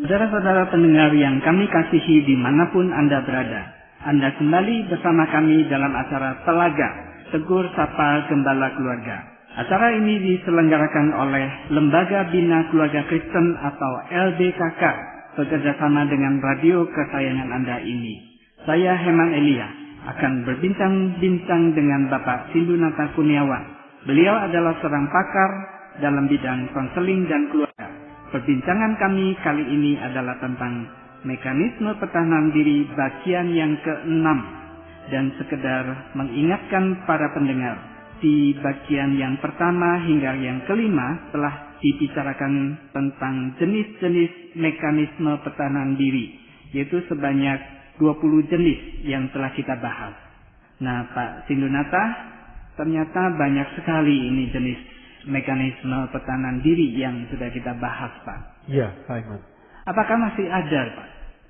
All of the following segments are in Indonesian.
Saudara-saudara pendengar yang kami kasihi dimanapun Anda berada, Anda kembali bersama kami dalam acara Telaga, Tegur Sapa Gembala Keluarga. Acara ini diselenggarakan oleh Lembaga Bina Keluarga Kristen atau LBKK, bekerjasama dengan radio kesayangan Anda ini. Saya Heman Elia akan berbincang-bincang dengan Bapak Sindunata Kurniawan. Beliau adalah seorang pakar dalam bidang konseling dan keluarga. Perbincangan kami kali ini adalah tentang mekanisme pertahanan diri bagian yang ke-6, dan sekedar mengingatkan para pendengar, di bagian yang pertama hingga yang kelima telah dibicarakan tentang jenis-jenis mekanisme pertahanan diri, yaitu sebanyak 20 jenis yang telah kita bahas. Nah, Pak Sindunata, ternyata banyak sekali ini jenis mekanisme pertahanan diri yang sudah kita bahas, Pak. Ya, Pak Iman. Apakah masih ada, Pak?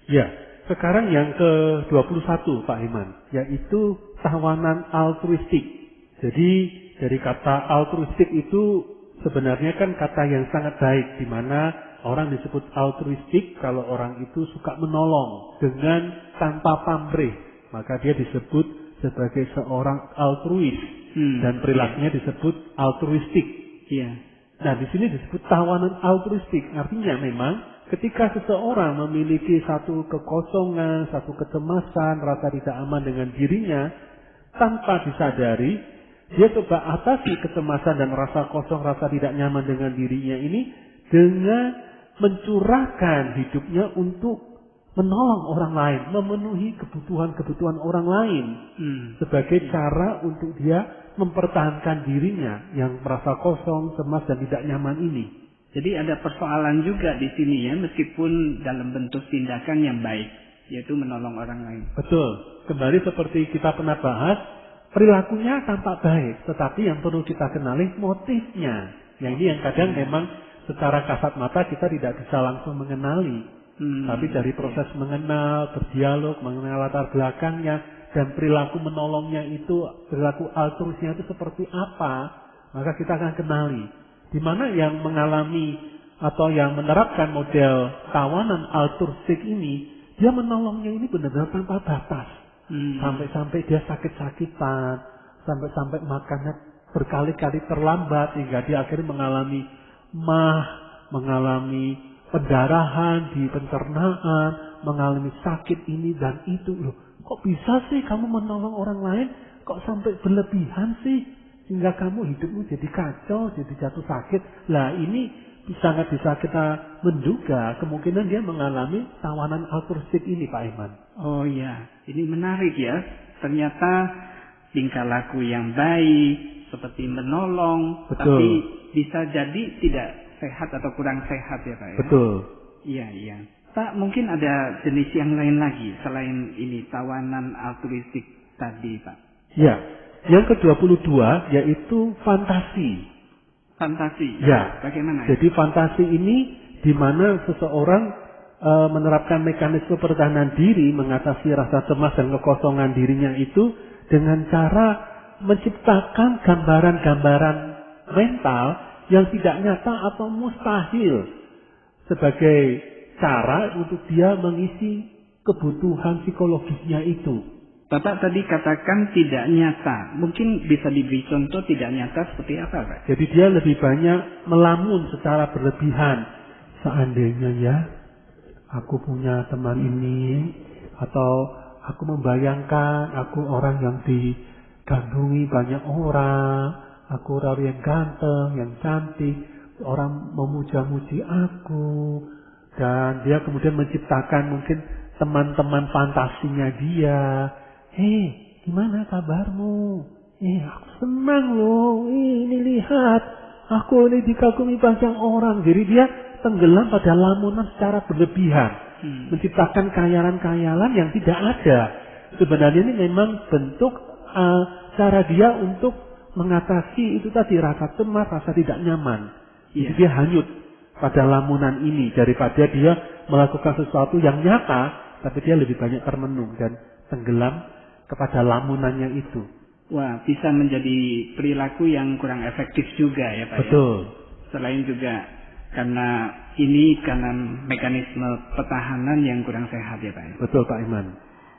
Ya, sekarang yang ke-21, Pak Iman, yaitu tawanan altruistik. Jadi, dari kata altruistik itu sebenarnya kan kata yang sangat baik, di mana orang disebut altruistik kalau orang itu suka menolong dengan tanpa pamrih. Maka dia disebut sebagai seorang altruis. Dan perilakunya disebut altruistik. Iya. Nah, di sini disebut tawanan altruistik. Artinya memang ketika seseorang memiliki satu kekosongan, satu kecemasan, rasa tidak aman dengan dirinya, tanpa disadari, dia coba atasi kecemasan dan rasa kosong, rasa tidak nyaman dengan dirinya ini dengan mencurahkan hidupnya untuk menolong orang lain, memenuhi kebutuhan-kebutuhan orang lain sebagai cara untuk dia mempertahankan dirinya yang merasa kosong, cemas dan tidak nyaman ini. Jadi ada persoalan juga di sini ya, meskipun dalam bentuk tindakan yang baik, yaitu menolong orang lain. Betul. Kembali seperti kita pernah bahas, perilakunya tampak baik, tetapi yang perlu kita kenali motifnya. Yang ini yang kadang memang secara kasat mata kita tidak bisa langsung mengenali. Tapi dari proses mengenal, berdialog, mengenal latar belakangnya, dan perilaku menolongnya itu, perilaku altruisnya itu seperti apa, maka kita akan kenali. Di mana yang mengalami atau yang menerapkan model tawanan altruistik ini, dia menolongnya ini benar-benar tanpa batas. Sampai-sampai dia sakit-sakitan, sampai-sampai makannya berkali-kali terlambat, hingga dia akhirnya mengalami mengalami pendarahan di pencernaan, mengalami sakit ini dan itu. Loh, kok bisa sih kamu menolong orang lain? Kok sampai berlebihan sih? Sehingga kamu hidupmu jadi kacau, jadi jatuh sakit. Lah ini sangat bisa kita menduga kemungkinan dia mengalami tawanan altruistik ini, Pak Iman. Oh iya, ini menarik ya. Ternyata tingkah laku yang baik, seperti menolong, betul, tapi bisa jadi tidak sehat atau kurang sehat ya, Pak ya? Betul. Iya, iya. Pak, mungkin ada jenis yang lain lagi selain ini tawanan altruistik tadi, Pak. Ya, yang ke-22 yaitu fantasi. Fantasi? Ya. Bagaimana? Jadi fantasi ini di mana seseorang menerapkan mekanisme pertahanan diri, mengatasi rasa cemas dan kekosongan dirinya itu dengan cara menciptakan gambaran-gambaran mental yang tidak nyata atau mustahil sebagai cara untuk dia mengisi kebutuhan psikologisnya itu. Bapak tadi katakan tidak nyata. Mungkin bisa diberi contoh tidak nyata seperti apa, Pak? Jadi dia lebih banyak melamun secara berlebihan. Seandainya ya, aku punya teman ini, atau aku membayangkan aku orang yang digandrungi banyak orang, aku orang yang ganteng, yang cantik, orang memuja-muji aku, dan dia kemudian menciptakan mungkin teman-teman fantasinya dia. Gimana kabarmu? Aku senang loh. Ini lihat, aku ini dikagumi banyak orang. Jadi dia tenggelam pada lamunan secara berlebihan, menciptakan khayalan-khayalan yang tidak ada. Sebenarnya ini memang bentuk cara dia untuk mengatasi itu tadi rasa cemas, rasa tidak nyaman. Jadi dia hanyut pada lamunan ini daripada dia melakukan sesuatu yang nyata, tapi dia lebih banyak termenung dan tenggelam kepada lamunannya itu. Wah, bisa menjadi perilaku yang kurang efektif juga ya, Pak. Betul. Ya? Selain juga Karena ini karena mekanisme pertahanan yang kurang sehat ya Pak. Betul Pak Iman.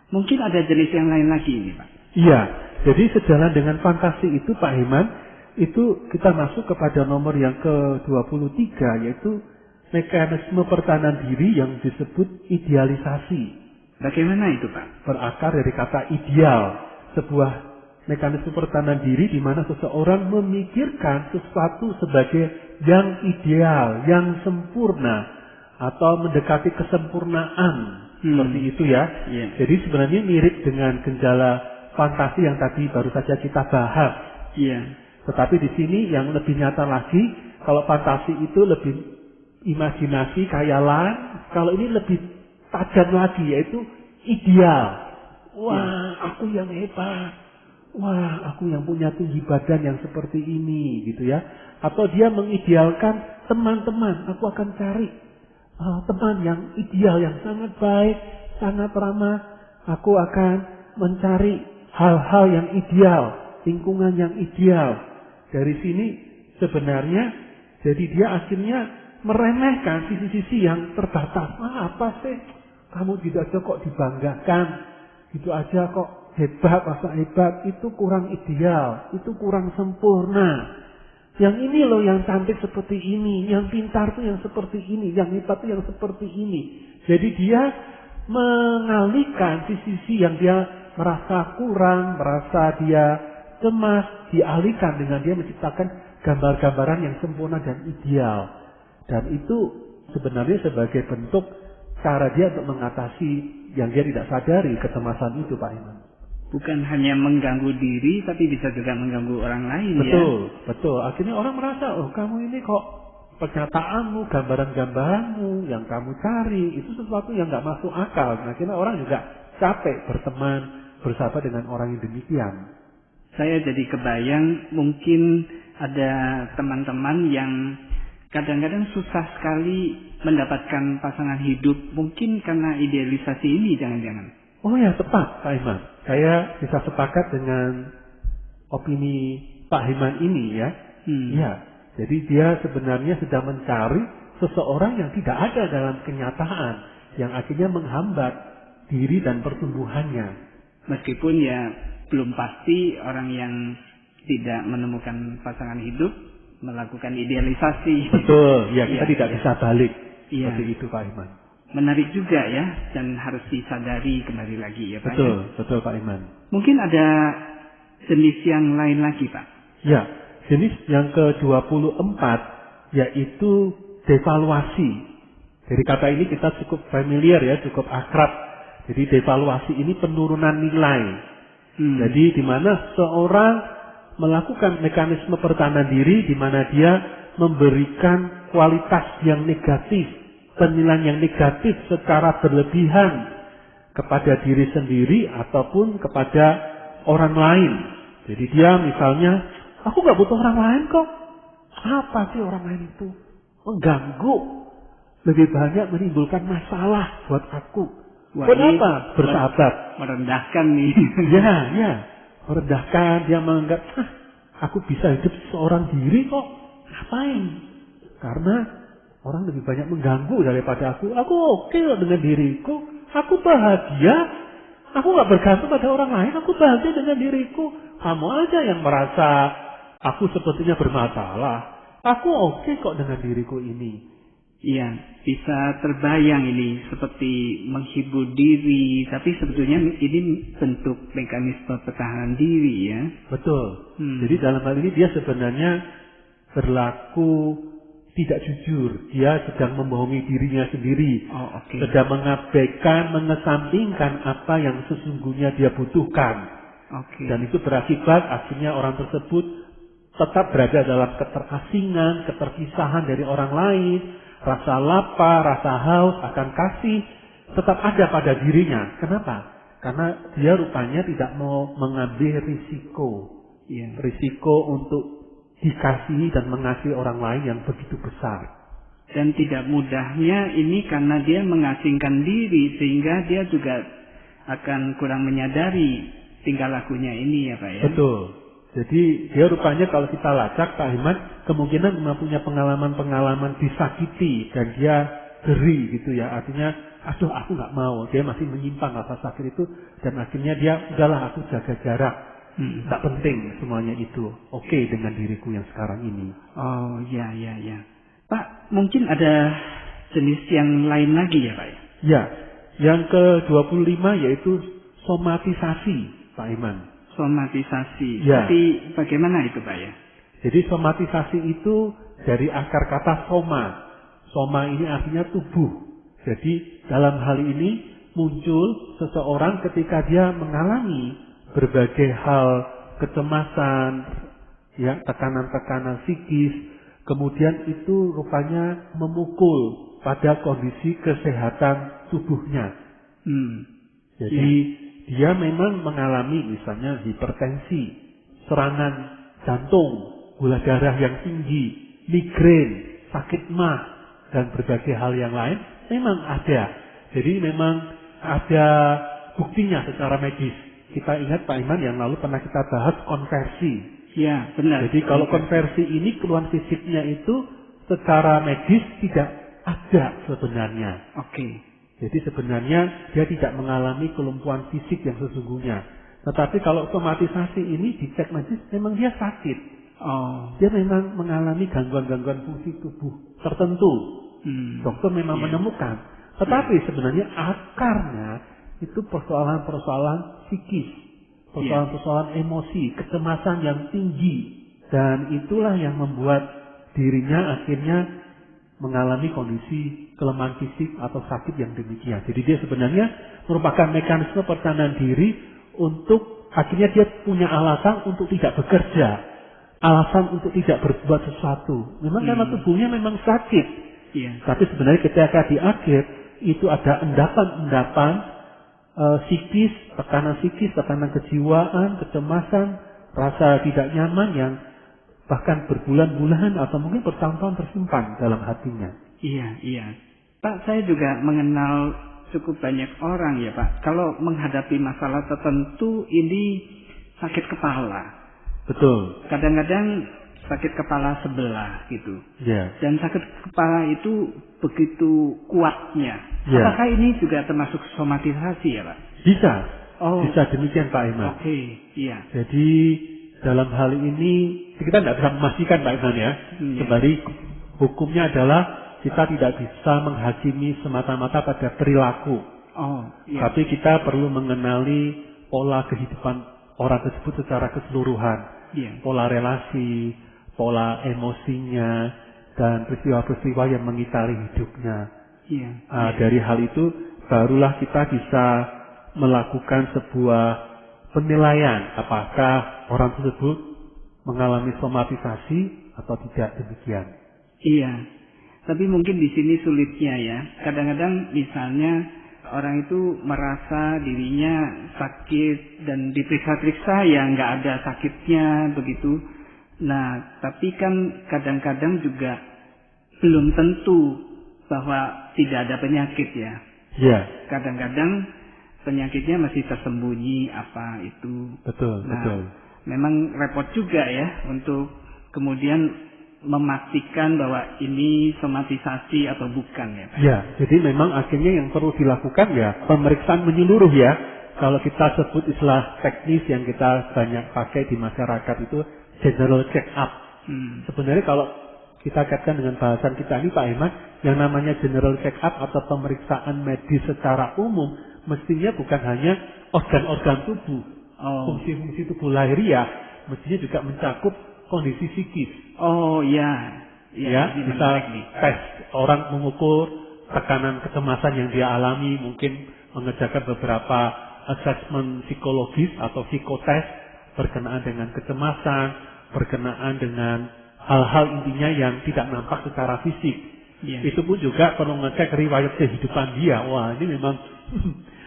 Mungkin ada jenis yang lain lagi ini Pak. Iya, jadi sejalan dengan fantasi itu Pak Iman, itu kita masuk kepada nomor yang ke-23, yaitu mekanisme pertahanan diri yang disebut idealisasi. Bagaimana itu Pak? Berakar dari kata ideal, sebuah mekanisme pertahanan diri di mana seseorang memikirkan sesuatu sebagai yang ideal, yang sempurna, atau mendekati kesempurnaan. Seperti itu ya. Yeah. Jadi sebenarnya mirip dengan gejala fantasi yang tadi baru saja kita bahas. Yeah. Tetapi di sini yang lebih nyata lagi, kalau fantasi itu lebih imajinasi, khayalan. Kalau ini lebih tajam lagi, yaitu ideal. Wah, aku yang hebat. Wah, aku yang punya tinggi badan yang seperti ini, gitu ya. Atau dia mengidealkan teman-teman. Aku akan cari teman yang ideal, yang sangat baik, sangat ramah. Aku akan mencari hal-hal yang ideal, lingkungan yang ideal. Dari sini sebenarnya, jadi dia akhirnya meremehkan sisi-sisi yang terbatas. Apa sih? Kamu tidak aja kok dibanggakan. Gitu aja kok hebat, masa hebat. Itu kurang ideal. Itu kurang sempurna. Yang ini loh yang cantik seperti ini. Yang pintar tuh yang seperti ini. Yang hebat tuh yang seperti ini. Jadi dia mengalihkan sisi-sisi yang dia merasa kurang, merasa dia cemas, dialihkan dengan dia menciptakan gambar-gambaran yang sempurna dan ideal. Dan itu sebenarnya sebagai bentuk cara dia untuk mengatasi yang dia tidak sadari kecemasan itu Pak Iman. Bukan hanya mengganggu diri, tapi bisa juga mengganggu orang lain. Betul, ya? Betul. Akhirnya orang merasa, oh kamu ini kok pernyataanmu, gambaran-gambaranmu yang kamu cari, itu sesuatu yang nggak masuk akal. Akhirnya orang juga capek berteman, bersahabat dengan orang yang demikian. Saya jadi kebayang mungkin ada teman-teman yang kadang-kadang susah sekali mendapatkan pasangan hidup. Mungkin karena idealisasi ini jangan-jangan. Oh ya, tepat Pak Iman. Saya bisa sepakat dengan opini Pak Iman ini ya. Ya, jadi dia sebenarnya sedang mencari seseorang yang tidak ada dalam kenyataan, yang akhirnya menghambat diri dan pertumbuhannya. Meskipun ya belum pasti orang yang tidak menemukan pasangan hidup melakukan idealisasi. Betul, ya kita tidak bisa balik. Seperti itu Pak Iman. Menarik juga ya, dan harus disadari kembali lagi ya Pak. Betul, betul Pak Iman. Mungkin ada jenis yang lain lagi Pak. Ya, jenis yang ke-24 yaitu devaluasi. Dari kata ini kita cukup familiar ya, cukup akrab. Jadi devaluasi ini penurunan nilai. Jadi di mana seorang melakukan mekanisme pertahanan diri di mana dia memberikan kualitas yang negatif, penilaian yang negatif secara berlebihan kepada diri sendiri ataupun kepada orang lain. Jadi dia misalnya, aku gak butuh orang lain kok. Apa sih orang lain itu? Mengganggu. Lebih banyak menimbulkan masalah buat aku. Kenapa? Bersahabat. Merendahkan nih. Ya. Merendahkan. Dia menganggap, aku bisa hidup seorang diri kok. Ngapain? Karena orang lebih banyak mengganggu daripada aku. Aku oke dengan diriku. Aku bahagia. Aku gak bergantung pada orang lain. Aku bahagia dengan diriku. Kamu aja yang merasa aku sepertinya bermasalah. Aku oke kok dengan diriku ini. Iya, bisa terbayang ini seperti menghibur diri. Tapi sebetulnya ini bentuk mekanisme pertahanan diri ya. Betul. Jadi dalam hal ini dia sebenarnya berlaku tidak jujur. Dia sedang membohongi dirinya sendiri. Sedang mengabaikan, mengesampingkan apa yang sesungguhnya dia butuhkan. Dan itu berakibat akhirnya orang tersebut tetap berada dalam keterasingan, keterpisahan dari orang lain. Rasa lapar, rasa haus akan kasih tetap ada pada dirinya. Kenapa? Karena dia rupanya tidak mau mengambil risiko. Risiko untuk dikasihi dan mengasihi orang lain yang begitu besar. Dan tidak mudahnya ini karena dia mengasingkan diri sehingga dia juga akan kurang menyadari tingkah lakunya ini ya Pak ya. Betul. Jadi dia rupanya kalau kita lacak Pak Iman, kemungkinan memang punya pengalaman-pengalaman disakiti dan dia geri gitu ya. Artinya, aduh aku nggak mau. Dia masih menyimpang rasa sakit itu dan akhirnya dia udahlah aku jaga jarak. Tak penting semuanya itu. Oke dengan diriku yang sekarang ini. Oh ya. Pak, mungkin ada jenis yang lain lagi ya Pak ya? Ya, yang ke-25 yaitu somatisasi Pak Iman. Somatisasi. Ya. Tapi bagaimana itu Pak ya? Jadi somatisasi itu dari akar kata soma. Soma ini artinya tubuh. Jadi dalam hal ini muncul seseorang ketika dia mengalami berbagai hal kecemasan, ya, tekanan-tekanan psikis, kemudian itu rupanya memukul pada kondisi kesehatan tubuhnya. Jadi dia memang mengalami misalnya hipertensi, serangan jantung, gula darah yang tinggi, migrain, sakit mah, dan berbagai hal yang lain memang ada. Jadi memang ada buktinya secara medis. Kita ingat Pak Iman yang lalu pernah kita bahas konversi. Ya, benar. Jadi kalau konversi ini keluhan fisiknya itu secara medis tidak ada sebenarnya. Oke. Jadi sebenarnya dia tidak mengalami kelumpuhan fisik yang sesungguhnya. Tetapi kalau somatisasi ini dicek medis memang dia sakit. Oh. Dia memang mengalami gangguan-gangguan fungsi tubuh tertentu. Dokter memang menemukan. Tetapi sebenarnya akarnya itu persoalan-persoalan psikis, persoalan-persoalan emosi, kecemasan yang tinggi. Dan itulah yang membuat dirinya akhirnya mengalami kondisi kelemahan fisik atau sakit yang demikian. Jadi dia sebenarnya merupakan mekanisme pertahanan diri untuk akhirnya dia punya alasan untuk tidak bekerja, alasan untuk tidak berbuat sesuatu. Memang karena tubuhnya memang sakit. Tapi sebenarnya ketika di akhir itu ada endapan-endapan psikis, tekanan kejiwaan, kecemasan, rasa tidak nyaman yang bahkan berbulan-bulan atau mungkin bertahun-tahun tersimpan dalam hatinya. Iya. Pak, saya juga mengenal cukup banyak orang ya Pak. Kalau menghadapi masalah tertentu ini sakit kepala. Betul. Kadang-kadang sakit kepala sebelah gitu. Ya. Dan sakit kepala itu begitu kuatnya. Ya. Apakah ini juga termasuk somatisasi ya Pak? Bisa. Oh. Bisa demikian Pak Iman. Oke, iya. Jadi dalam hal ini kita tidak bisa memastikan Pak Iman ya. Kembali hukumnya adalah kita tidak bisa menghakimi semata-mata pada perilaku. Oh, iya. Tapi kita perlu mengenali pola kehidupan orang tersebut secara keseluruhan. Iya. Pola relasi, pola emosinya, dan peristiwa-peristiwa yang mengitari hidupnya. Iya. Dari hal itu barulah kita bisa melakukan sebuah penilaian apakah orang tersebut mengalami somatisasi atau tidak demikian. Iya. Tapi mungkin di sini sulitnya ya. Kadang-kadang misalnya orang itu merasa dirinya sakit dan diperiksa-periksa ya nggak ada sakitnya begitu. Nah, tapi kan kadang-kadang juga belum tentu bahwa tidak ada penyakit ya. Iya. Kadang-kadang penyakitnya masih tersembunyi apa itu. Betul, betul. Memang repot juga ya untuk kemudian memastikan bahwa ini somatisasi atau bukan ya Pak. Ya, jadi memang akhirnya yang perlu dilakukan ya pemeriksaan menyeluruh ya. Kalau kita sebut istilah teknis yang kita banyak pakai di masyarakat itu general check up. Sebenarnya kalau kita kaitkan dengan bahasan kita ini Pak Iman, yang namanya general check up atau pemeriksaan medis secara umum mestinya bukan hanya organ-organ tubuh, fungsi-fungsi tubuh lahiriah, mestinya juga mencakup kondisi psikis. Oh ya, bisa tes orang mengukur tekanan kecemasan yang dia alami, mungkin mengerjakan beberapa asesmen psikologis atau psikotes berkenaan dengan kecemasan, berkenaan dengan hal-hal intinya yang tidak nampak secara fisik. Itu pun juga perlu ngecek riwayat kehidupan dia. Wah, ini memang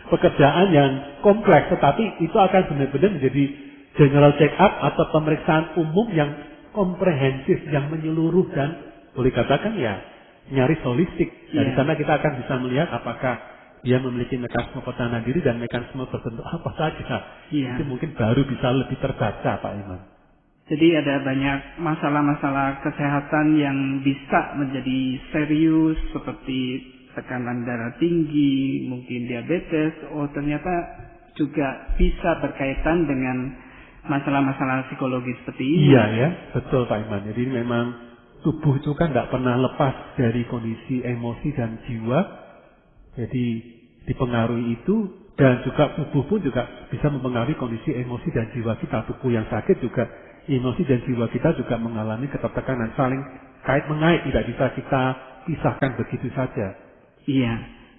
pekerjaan yang kompleks, tetapi itu akan benar-benar menjadi general check up atau pemeriksaan umum yang komprehensif, yang menyeluruh dan boleh katakan ya nyaris holistik. Dari sana kita akan bisa melihat apakah dia memiliki mekanisme pertahanan diri dan mekanisme tertentu apa saja. Itu mungkin baru bisa lebih terbaca Pak Iman. Jadi ada banyak masalah-masalah kesehatan yang bisa menjadi serius seperti tekanan darah tinggi, mungkin diabetes. Oh, ternyata juga bisa berkaitan dengan masalah-masalah psikologis seperti ini. Iya ya, betul Pak Iman. Jadi memang tubuh itu kan tidak pernah lepas dari kondisi emosi dan jiwa. Jadi dipengaruhi itu, dan juga tubuh pun juga bisa mempengaruhi kondisi emosi dan jiwa kita. Tubuh yang sakit juga, emosi dan jiwa kita juga mengalami ketertekanan, saling kait-mengait, tidak bisa kita pisahkan begitu saja. Iya,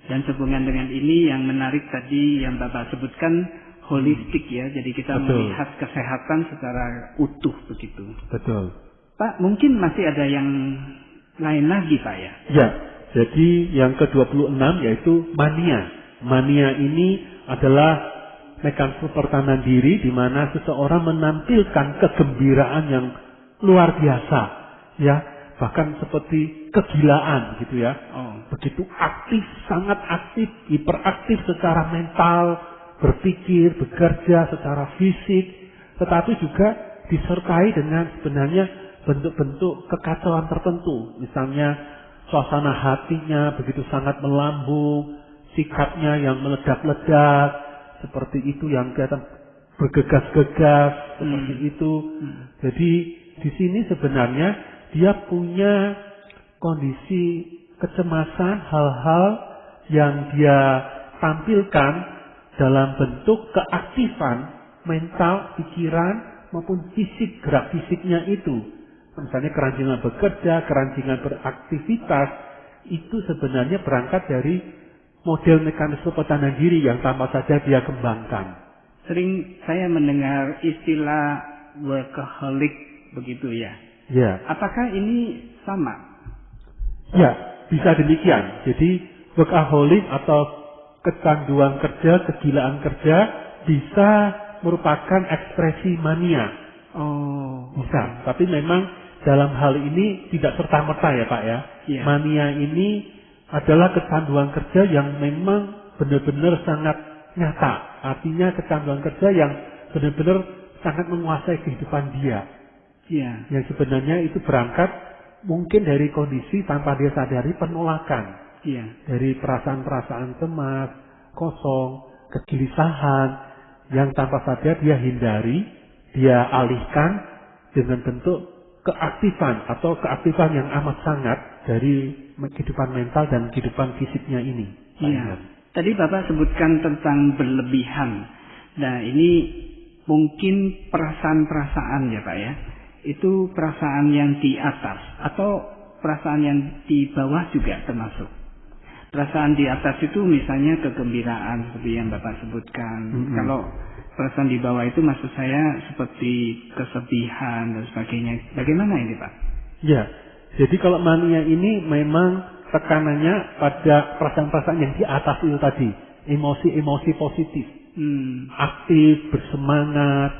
dan sehubungan dengan ini yang menarik tadi yang Bapak sebutkan holistik ya, jadi kita melihat kesehatan secara utuh begitu. Betul. Pak, mungkin masih ada yang lain lagi Pak ya? Ya, jadi yang ke-26 yaitu mania. Mania ini adalah mekanisme pertahanan diri di mana seseorang menampilkan kegembiraan yang luar biasa, ya, bahkan seperti kegilaan gitu ya. Begitu aktif, sangat aktif, hiperaktif secara mental, berpikir, bekerja secara fisik, tetapi juga disertai dengan sebenarnya bentuk-bentuk kekacauan tertentu. Misalnya suasana hatinya begitu sangat melambung, sikapnya yang meledak-ledak, seperti itu, yang kelihatan bergegas-gegas, seperti itu. Jadi di sini sebenarnya dia punya kondisi kecemasan, hal-hal yang dia tampilkan dalam bentuk keaktifan mental, pikiran, maupun fisik, gerak fisiknya itu. Misalnya keranjingan bekerja, keranjingan beraktivitas, itu sebenarnya berangkat dari model mekanisme pertahanan diri yang tanpa saja dia kembangkan. Sering saya mendengar istilah workaholic begitu ya. Ya. Apakah ini sama? Ya, bisa demikian. Jadi workaholic atau kecanduan kerja, kegilaan kerja bisa merupakan ekspresi mania. Oh, bisa. Tapi memang dalam hal ini tidak serta-merta ya Pak ya. Yeah. Mania ini adalah kecanduan kerja yang memang benar-benar sangat nyata. Artinya kecanduan kerja yang benar-benar sangat menguasai kehidupan dia. Yeah. Yang sebenarnya itu berangkat mungkin dari kondisi tanpa dia sadari penolakan. Yeah. Dari perasaan-perasaan cemas, kosong, kegelisahan yang tanpa sadar dia hindari, dia alihkan dengan bentuk keaktifan atau keaktifan yang amat sangat dari kehidupan mental dan kehidupan fisiknya ini. Iya. Tadi Bapak sebutkan tentang berlebihan. Nah, ini mungkin perasaan-perasaan ya Pak ya. Itu perasaan yang di atas atau perasaan yang di bawah juga termasuk. Perasaan di atas itu misalnya kegembiraan seperti yang Bapak sebutkan. Kalau perasaan di bawah itu maksud saya seperti kesedihan dan sebagainya. Bagaimana ini Pak? Ya, jadi kalau mania ini memang tekanannya pada perasaan-perasaan yang di atas itu tadi. Emosi-emosi positif. Aktif, bersemangat,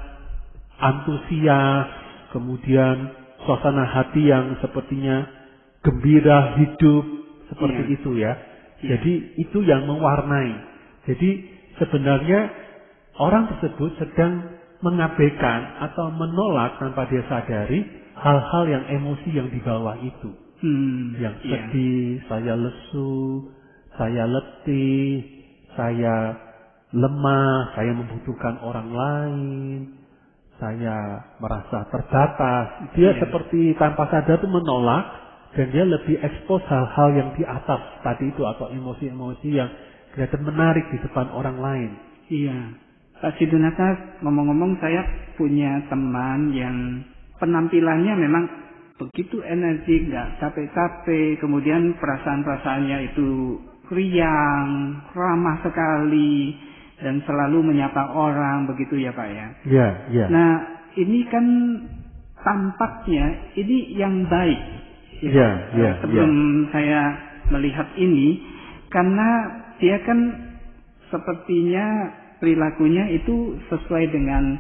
antusias, kemudian suasana hati yang sepertinya gembira, hidup, seperti itu ya. Jadi itu yang mewarnai. Jadi sebenarnya orang tersebut sedang mengabaikan atau menolak tanpa dia sadari hal-hal yang emosi yang di bawah itu. Yang sedih, saya lesu, saya letih, saya lemah, saya membutuhkan orang lain, saya merasa terbatas. Dia seperti tanpa sadar itu menolak, dan dia lebih ekspos hal-hal yang di atas tadi itu, atau emosi-emosi yang kelihatan menarik di depan orang lain. Iya. Pak Sidunata, ngomong-ngomong saya punya teman yang penampilannya memang begitu energik, nggak capek-capek, kemudian perasaan-perasaannya itu riang, ramah sekali, dan selalu menyapa orang, begitu ya Pak ya? Iya, iya. Nah, ini kan tampaknya ini yang baik. Iya, iya. Sebelum saya melihat ini, karena dia kan sepertinya perilakunya itu sesuai dengan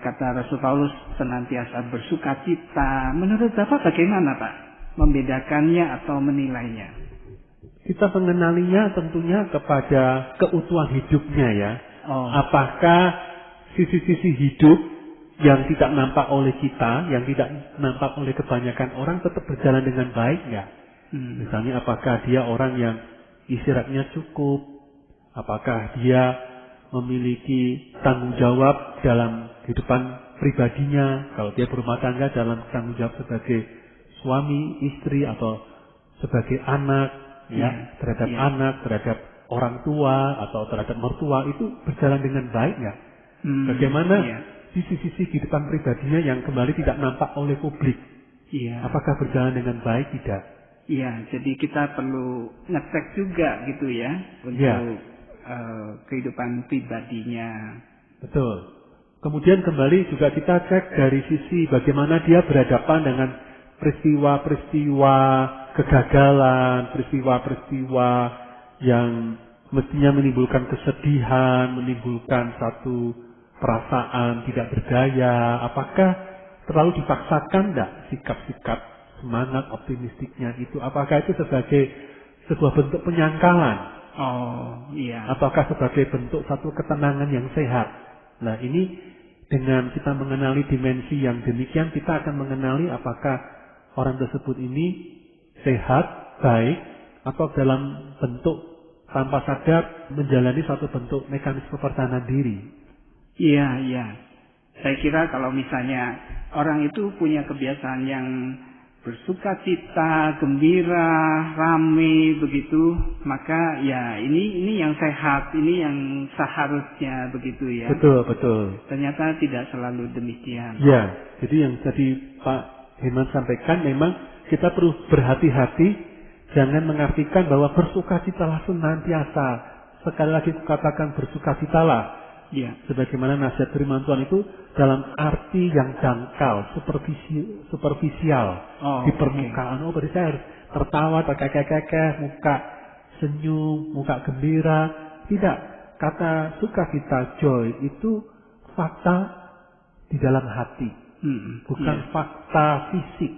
kata Rasul Paulus, senantiasa bersukacita. Menurut Bapak bagaimana Pak membedakannya atau menilainya? Kita mengenalinya tentunya kepada keutuhan hidupnya ya. Apakah sisi-sisi hidup yang tidak nampak oleh kita, yang tidak nampak oleh kebanyakan orang tetap berjalan dengan baik nggak? Misalnya apakah dia orang yang istirahatnya cukup, apakah dia memiliki tanggung jawab dalam kehidupan pribadinya, kalau dia berumah tangga dalam tanggung jawab sebagai suami, istri, atau sebagai anak, terhadap anak, terhadap orang tua, atau terhadap mertua, itu berjalan dengan baik nggak? Bagaimana sisi-sisi kehidupan pribadinya yang kembali tidak nampak oleh publik? Apakah berjalan dengan baik, tidak? Iya, jadi kita perlu ngecek juga gitu ya, untuk kehidupan pribadinya. Betul. Kemudian kembali juga kita cek dari sisi bagaimana dia berhadapan dengan peristiwa-peristiwa kegagalan, peristiwa-peristiwa yang mestinya menimbulkan kesedihan, menimbulkan satu perasaan tidak berdaya. Apakah terlalu dipaksakan enggak sikap-sikap semangat optimistiknya itu? Apakah itu sebagai sebuah bentuk penyangkalan? Ataukah sebagai bentuk satu ketenangan yang sehat? Nah, ini dengan kita mengenali dimensi yang demikian, kita akan mengenali apakah orang tersebut ini sehat, baik, atau dalam bentuk tanpa sadar menjalani suatu bentuk mekanisme pertahanan diri. Iya. Saya kira kalau misalnya orang itu punya kebiasaan yang bersuka cita, gembira, rame begitu, maka ya ini yang sehat, ini yang seharusnya begitu ya. Betul. Ternyata tidak selalu demikian. Ya, jadi yang tadi Pak Heman sampaikan, memang kita perlu berhati-hati, jangan mengartikan bahwa bersukacitalah senantiasa. Sekali lagi katakan bersukacitalah. Sebagaimana nasihat firman Tuhan itu dalam arti yang dangkal, superficial, di permukaan. Berarti saya harus tertawa, terkekeh-kekeh, muka senyum, muka gembira. Tidak, kata sukacita, joy itu fakta di dalam hati, bukan fakta fisik.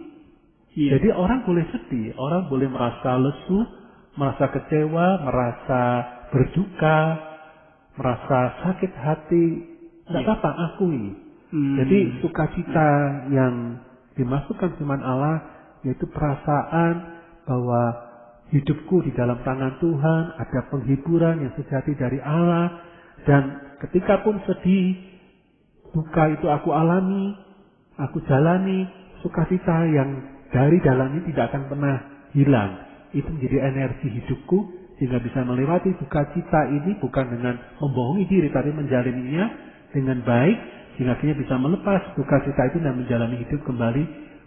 Jadi orang boleh sedih, orang boleh merasa lesu, merasa kecewa, merasa berduka, merasa sakit hati, tidak apa-apa, akui. Jadi sukacita yang dimasukkan firman Allah yaitu perasaan bahwa hidupku di dalam tangan Tuhan, ada penghiburan yang sejati dari Allah, dan ketika pun sedih, duka itu aku alami, aku jalani, sukacita yang dari dalamnya tidak akan pernah hilang. Itu menjadi energi hidupku, sehingga bisa melewati sukacita ini bukan dengan membohongi diri, tapi menjalaninya dengan baik, sehingga akhirnya bisa melepas sukacita itu dan menjalani hidup kembali,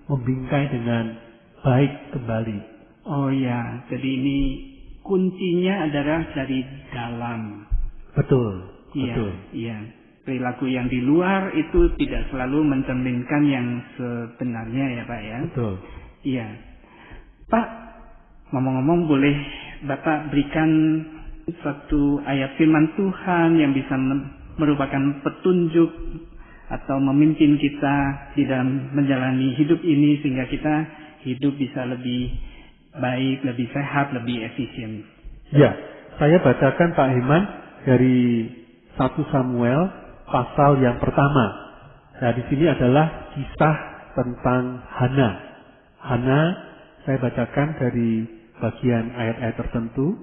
membingkai dengan baik kembali. Jadi ini kuncinya adalah dari dalam. Betul. Iya. Perilaku yang di luar itu tidak selalu mencerminkan yang sebenarnya ya Pak ya. Betul. Iya. Pak, ngomong-ngomong boleh Bapak berikan satu ayat firman Tuhan yang bisa merupakan petunjuk atau memimpin kita di dalam menjalani hidup ini sehingga kita hidup bisa lebih baik, lebih sehat, lebih efisien. Ya, saya bacakan Pak Heman dari 1 Samuel pasal yang pertama. Nah, di sini adalah kisah tentang Hana. Hana, saya bacakan dari bagian ayat-ayat tertentu.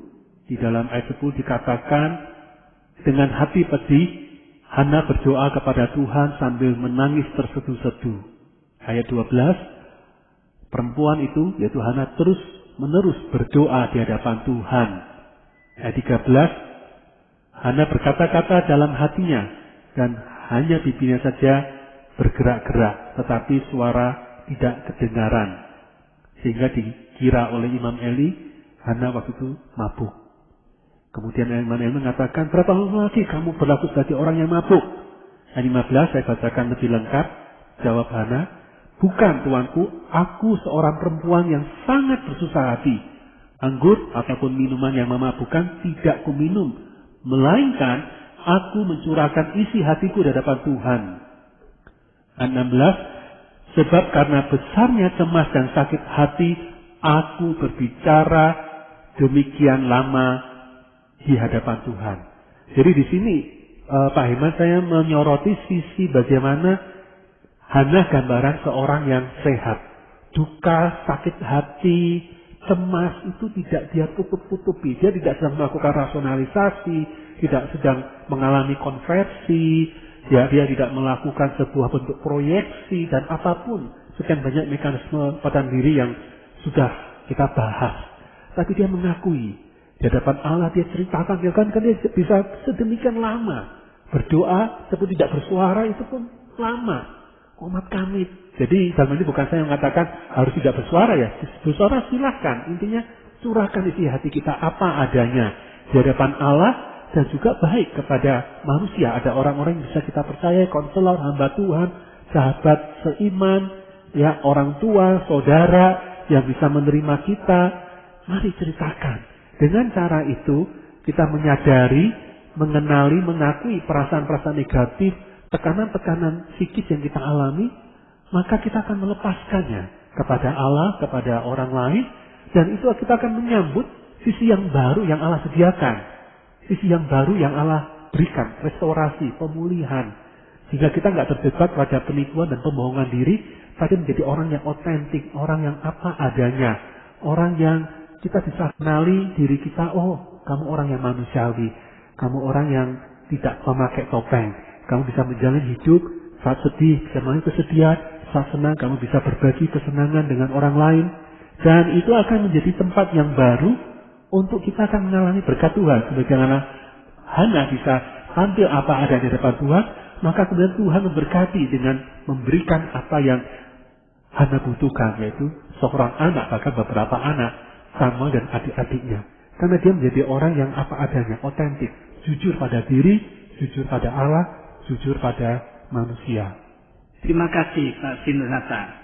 Di dalam ayat 10 dikatakan, dengan hati pedih, Hana berdoa kepada Tuhan sambil menangis terseduh-seduh. Ayat 12, perempuan itu, yaitu Hana, terus menerus berdoa di hadapan Tuhan. Ayat 13, Hana berkata-kata dalam hatinya, dan hanya bibirnya saja bergerak-gerak, tetapi suara tidak kedengaran. Sehingga dikira oleh Imam Eli, Hana waktu itu mabuk. Kemudian Imam Eli mengatakan, berapa lama lagi kamu berlaku sebagai orang yang mabuk? Ayat 15 saya bacakan lebih lengkap. Jawab Hana, bukan tuanku, aku seorang perempuan yang sangat bersusah hati. Anggur ataupun minuman yang memabukkan tidak kuminum, melainkan aku mencurahkan isi hatiku di hadapan Tuhan. Ayat 16, sebab karena besarnya cemas dan sakit hati, aku berbicara demikian lama di hadapan Tuhan. Jadi di sini Pak Heman, saya menyoroti sisi bagaimana Hana gambaran seorang yang sehat. Duka, sakit hati, cemas itu tidak dia tutup-tutupi. Dia tidak sedang melakukan rasionalisasi, tidak sedang mengalami konversi, dia tidak melakukan sebuah bentuk proyeksi dan apapun. Sekian banyak mekanisme pada diri yang sudah kita bahas. Tapi dia mengakui di hadapan Allah, dia ceritakan, dia kan dia bisa sedemikian lama berdoa, tapi tidak bersuara itu pun lama. Umat kami. Jadi dalam ini bukan saya yang mengatakan harus tidak bersuara ya. Bersuara silahkan. Intinya curahkan isi hati kita apa adanya di hadapan Allah dan juga baik kepada manusia. Ada orang-orang yang bisa kita percaya, konselor, hamba Tuhan, sahabat seiman, ya orang tua, saudara yang bisa menerima kita. Mari ceritakan. Dengan cara itu kita menyadari, mengenali, mengakui perasaan-perasaan negatif, tekanan-tekanan psikis yang kita alami, maka kita akan melepaskannya kepada Allah, kepada orang lain, dan itu kita akan menyambut sisi yang baru yang Allah sediakan, sisi yang baru yang Allah berikan, restorasi, pemulihan, sehingga kita nggak terjebak pada penipuan dan pembohongan diri, tapi menjadi orang yang otentik, orang yang apa adanya, orang yang kita bisa kenali diri kita, oh kamu orang yang manusiawi, kamu orang yang tidak memakai topeng. Kamu bisa menjalani hidup saat sedih, bisa mengalami kesedihan, saat senang, kamu bisa berbagi kesenangan dengan orang lain. Dan itu akan menjadi tempat yang baru untuk kita akan mengalami berkat Tuhan. Sebagaimana Hana bisa tampil apa ada di depan Tuhan, maka kemudian Tuhan memberkati dengan memberikan apa yang Hana butuhkan, yaitu seorang anak, bahkan beberapa anak, sama dan adik-adiknya. Karena dia menjadi orang yang apa adanya, otentik, jujur pada diri, jujur pada Allah, jujur pada manusia. Terima kasih Pak Sindunata.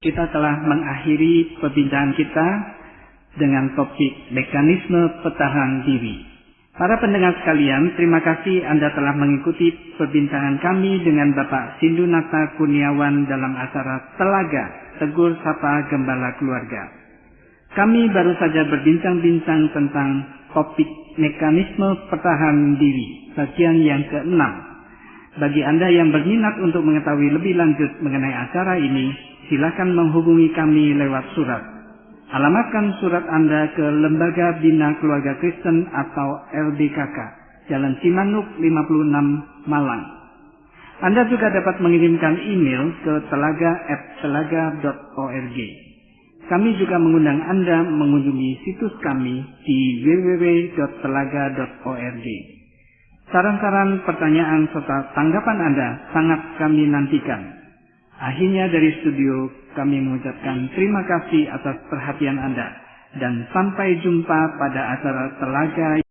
Kita telah mengakhiri perbincangan kita dengan topik mekanisme pertahanan diri. Para pendengar sekalian, terima kasih Anda telah mengikuti perbincangan kami dengan Bapak Sindunata Kurniawan dalam acara Telaga Tegur Sapa Gembala Keluarga. Kami baru saja berbincang-bincang tentang topik mekanisme pertahanan diri, bagian yang ke-6. Bagi Anda yang berminat untuk mengetahui lebih lanjut mengenai acara ini, silakan menghubungi kami lewat surat. Alamatkan surat Anda ke Lembaga Bina Keluarga Kristen atau LBKK, Jalan Cimanuk 56, Malang. Anda juga dapat mengirimkan email ke telaga@telaga.org. Kami juga mengundang Anda mengunjungi situs kami di www.telaga.org. Saran-saran, pertanyaan, serta tanggapan Anda sangat kami nantikan. Akhirnya dari studio kami mengucapkan terima kasih atas perhatian Anda. Dan sampai jumpa pada acara Telaga